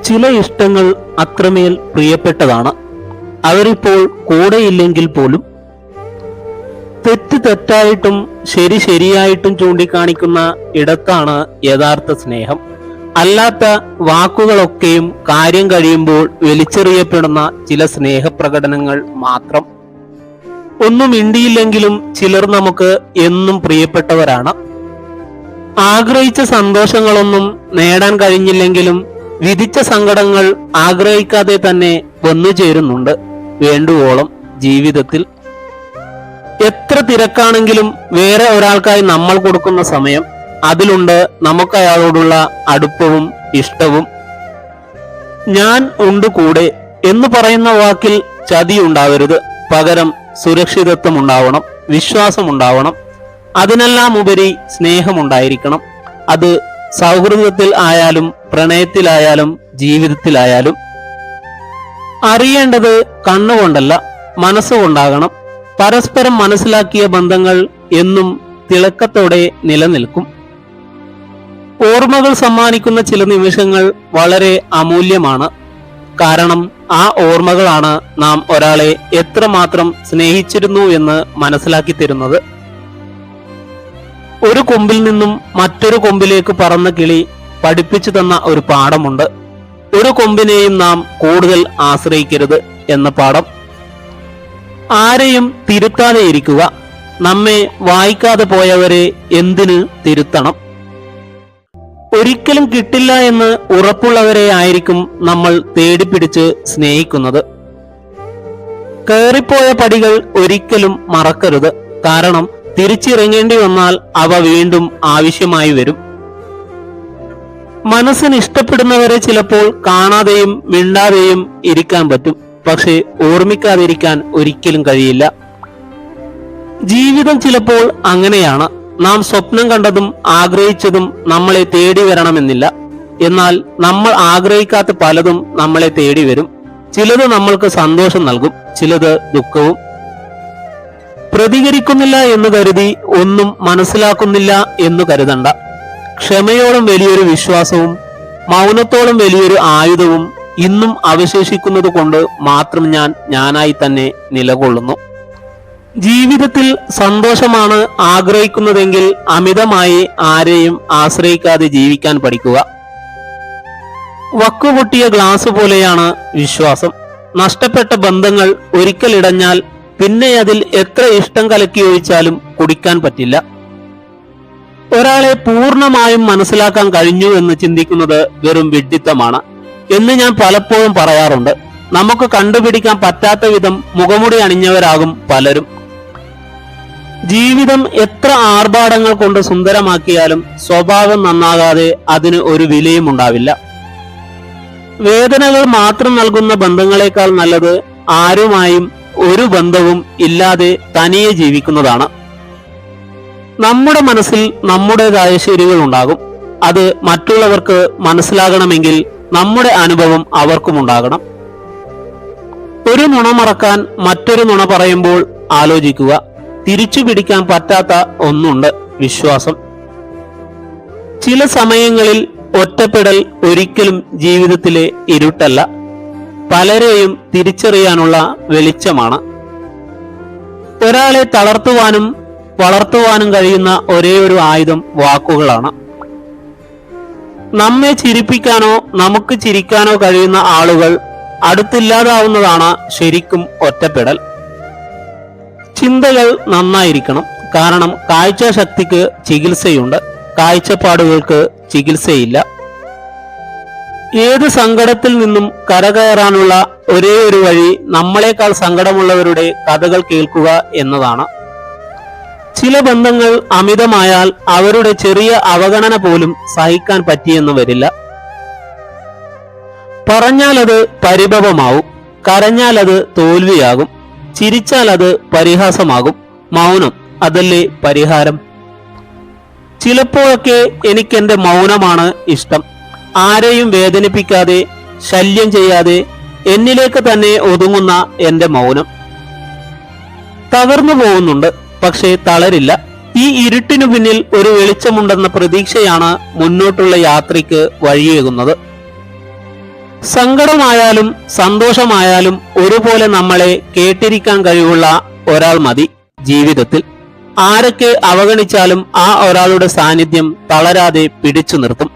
ചില ഇഷ്ടങ്ങൾ അത്രമേൽ പ്രിയപ്പെട്ടതാണ്. അവരിപ്പോൾ കൂടെയില്ലെങ്കിൽ പോലും തെറ്റ് തെറ്റായിട്ടും ശരി ശരിയായിട്ടും ചൂണ്ടിക്കാണിക്കുന്ന ഇടത്താണ് യഥാർത്ഥ സ്നേഹം. അല്ലാത്ത വാക്കുകളൊക്കെയും കാര്യം കഴിയുമ്പോൾ വലിച്ചെറിയപ്പെടുന്ന ചില സ്നേഹപ്രകടനങ്ങൾ മാത്രം. ഒന്നും മിണ്ടിയില്ലെങ്കിലും ചിലർ നമുക്ക് എന്നും പ്രിയപ്പെട്ടവരാണ്. ആഗ്രഹിച്ച സന്തോഷങ്ങളൊന്നും നേടാൻ കഴിഞ്ഞില്ലെങ്കിലും വിധിച്ച സങ്കടങ്ങൾ ആഗ്രഹിക്കാതെ തന്നെ വന്നു ചേരുന്നുണ്ട് വേണ്ടുവോളം ജീവിതത്തിൽ. എത്ര തിരക്കാണെങ്കിലും വേറെ ഒരാൾക്കായി നമ്മൾ കൊടുക്കുന്ന സമയം, അതിലുണ്ട് നമുക്ക് അയാളോടുള്ള അടുപ്പവും ഇഷ്ടവും. ഞാൻ ഉണ്ട് കൂടെ എന്ന് പറയുന്ന വാക്കിൽ ചതി ഉണ്ടാവരുത്. പകരം സുരക്ഷിതത്വം ഉണ്ടാവണം, വിശ്വാസം ഉണ്ടാവണം. അതിനെല്ലാം ഉപരി സ്നേഹമുണ്ടായിരിക്കണം. അത് സൗഹൃദത്തിൽ ആയാലും പ്രണയത്തിലായാലും ജീവിതത്തിലായാലും. അറിയേണ്ടത് കണ്ണുകൊണ്ടല്ല, മനസ്സുകൊണ്ടാകണം. പരസ്പരം മനസ്സിലാക്കിയ ബന്ധങ്ങൾ എന്നും തിളക്കത്തോടെ നിലനിൽക്കും. ഓർമ്മകൾ സമ്മാനിക്കുന്ന ചില നിമിഷങ്ങൾ വളരെ അമൂല്യമാണ്. കാരണം ആ ഓർമ്മകളാണ് നാം ഒരാളെ എത്രമാത്രം സ്നേഹിച്ചിരുന്നു എന്ന് മനസ്സിലാക്കി തരുന്നത്. ഒരു കൊമ്പിൽ നിന്നും മറ്റൊരു കൊമ്പിലേക്ക് പറന്ന കിളി പഠിപ്പിച്ചു തന്ന ഒരു പാഠമുണ്ട്. ഒരു കൊമ്പിനെയും നാം കൂടുതൽ ആശ്രയിക്കരുത് എന്ന പാഠം. ആരെയും തിരുത്താതെ ഇരിക്കുക. നമ്മെ വായിക്കാതെ പോയവരെ എന്തിന് തിരുത്തണം? ഒരിക്കലും കിട്ടില്ല എന്ന് ഉറപ്പുള്ളവരെ ആയിരിക്കും നമ്മൾ തേടിപ്പിടിച്ച് സ്നേഹിക്കുന്നത്. കയറിപ്പോയ പടികൾ ഒരിക്കലും മറക്കരുത്. കാരണം തിരിച്ചിറങ്ങേണ്ടി വന്നാൽ അവ വീണ്ടും ആവശ്യമായി വരും. മനസ്സിന് ഇഷ്ടപ്പെടുന്നവരെ ചിലപ്പോൾ കാണാതെയും മിണ്ടാതെയും ഇരിക്കാൻ പറ്റും. പക്ഷെ ഓർമ്മിക്കാതിരിക്കാൻ ഒരിക്കലും കഴിയില്ല. ജീവിതം ചിലപ്പോൾ അങ്ങനെയാണ്. നാം സ്വപ്നം കണ്ടതും ആഗ്രഹിച്ചതും നമ്മളെ തേടി വരണമെന്നില്ല. എന്നാൽ നമ്മൾ ആഗ്രഹിക്കാത്ത പലതും നമ്മളെ തേടി വരും. ചിലത് നമ്മൾക്ക് സന്തോഷം നൽകും, ചിലത് ദുഃഖവും. പ്രതികരിക്കുന്നില്ല എന്ന് കരുതി ഒന്നും മനസ്സിലാക്കുന്നില്ല എന്ന് കരുതണ്ട. ക്ഷമയോളം വലിയൊരു വിശ്വാസവും മൗനത്തോളം വലിയൊരു ആയുധവും ഇന്നും അവശേഷിക്കുന്നത് കൊണ്ട് മാത്രം ഞാൻ ഞാനായി തന്നെ നിലകൊള്ളുന്നു. ജീവിതത്തിൽ സന്തോഷമാണ് ആഗ്രഹിക്കുന്നതെങ്കിൽ അമിതമായി ആരെയും ആശ്രയിക്കാതെ ജീവിക്കാൻ പഠിക്കുക. വക്കുപൊട്ടിയ ഗ്ലാസ് പോലെയാണ് വിശ്വാസം. നഷ്ടപ്പെട്ട ബന്ധങ്ങൾ ഒരിക്കൽ ഇടഞ്ഞാൽ പിന്നെ അതിൽ എത്ര ഇഷ്ടം കലക്കി ഒഴിച്ചാലും കുടിക്കാൻ പറ്റില്ല. ഒരാളെ പൂർണ്ണമായും മനസ്സിലാക്കാൻ കഴിഞ്ഞു എന്ന് ചിന്തിക്കുന്നത് വെറും വിഡ്ഢിത്തമാണ് എന്ന് ഞാൻ പലപ്പോഴും പറയാറുണ്ട്. നമുക്ക് കണ്ടുപിടിക്കാൻ പറ്റാത്ത വിധം മുഖമുടി അണിഞ്ഞവരാകും പലരും. ജീവിതം എത്ര ആർഭാടങ്ങൾ കൊണ്ട് സുന്ദരമാക്കിയാലും സ്വഭാവം നന്നാകാതെ അതിന് ഒരു വിലയും ഉണ്ടാവില്ല. വേദനകൾ മാത്രം നൽകുന്ന ബന്ധങ്ങളെക്കാൾ നല്ലത് ആരുമായും ഒരു ബന്ധവും ഇല്ലാതെ തനിയെ ജീവിക്കുന്നതാണ്. നമ്മുടെ മനസ്സിൽ നമ്മുടേതായ ശരികൾ ഉണ്ടാകും. അത് മറ്റുള്ളവർക്ക് മനസ്സിലാകണമെങ്കിൽ നമ്മുടെ അനുഭവം അവർക്കും ഉണ്ടാകണം. ഒരു നുണ മറക്കാൻ മറ്റൊരു നുണ പറയുമ്പോൾ ആലോചിക്കുക. തിരിച്ചു പിടിക്കാൻ പറ്റാത്ത ഒന്നുണ്ട്, വിശ്വാസം. ചില സമയങ്ങളിൽ ഒറ്റപ്പെടൽ ഒരിക്കലും ജീവിതത്തിലെ ഇരുട്ടല്ല, പലരെയും തിരിച്ചറിയാനുള്ള വെളിച്ചമാണ്. ഒരാളെ തളർത്തുവാനും വളർത്തുവാനും കഴിയുന്ന ഒരേ ഒരു ആയുധം വാക്കുകളാണ്. നമ്മെ ചിരിപ്പിക്കാനോ നമുക്ക് ചിരിക്കാനോ കഴിയുന്ന ആളുകൾ അടുത്തില്ലാതാവുന്നതാണ് ശരിക്കും ഒറ്റപ്പെടൽ. ചിന്തകൾ നന്നായിരിക്കണം. കാരണം കാഴ്ചശക്തിക്ക് ചികിത്സയുണ്ട്, കാഴ്ചപ്പാടുകൾക്ക് ചികിത്സയില്ല. ഏത് സങ്കടത്തിൽ നിന്നും കരകയറാനുള്ള ഒരേ ഒരു വഴി നമ്മളെക്കാൾ സങ്കടമുള്ളവരുടെ കഥകൾ കേൾക്കുക എന്നതാണ്. ചില ബന്ധങ്ങൾ അമിതമായാൽ അവരുടെ ചെറിയ അവഗണന പോലും സഹിക്കാൻ പറ്റിയെന്ന് വരില്ല. പറഞ്ഞാൽ അത് പരിഭവമാവും, കരഞ്ഞാൽ അത് തോൽവിയാകും, ചിരിച്ചാൽ അത് പരിഹാസമാകും. മൗനം അതല്ലേ പരിഹാരം? ചിലപ്പോഴൊക്കെ എനിക്കെന്റെ മൗനമാണ് ഇഷ്ടം. ആരെയും വേദനിപ്പിക്കാതെ ശല്യം ചെയ്യാതെ എന്നിലേക്ക് തന്നെ ഒതുങ്ങുന്ന എന്റെ മൗനം. തകർന്നു പോകുന്നുണ്ട്, പക്ഷേ തളരില്ല. ഈ ഇരുട്ടിനു പിന്നിൽ ഒരു വെളിച്ചമുണ്ടെന്ന പ്രതീക്ഷയാണ് മുന്നോട്ടുള്ള യാത്രയ്ക്ക് വഴിയേകുന്നത്. സങ്കടമായാലും സന്തോഷമായാലും ഒരുപോലെ നമ്മളെ കേട്ടിരിക്കാൻ കഴിവുള്ള ഒരാൾ മതി ജീവിതത്തിൽ. ആരൊക്കെ അവഗണിച്ചാലും ആ ഒരാളുടെ സാന്നിധ്യം തളരാതെ പിടിച്ചു നിർത്തും.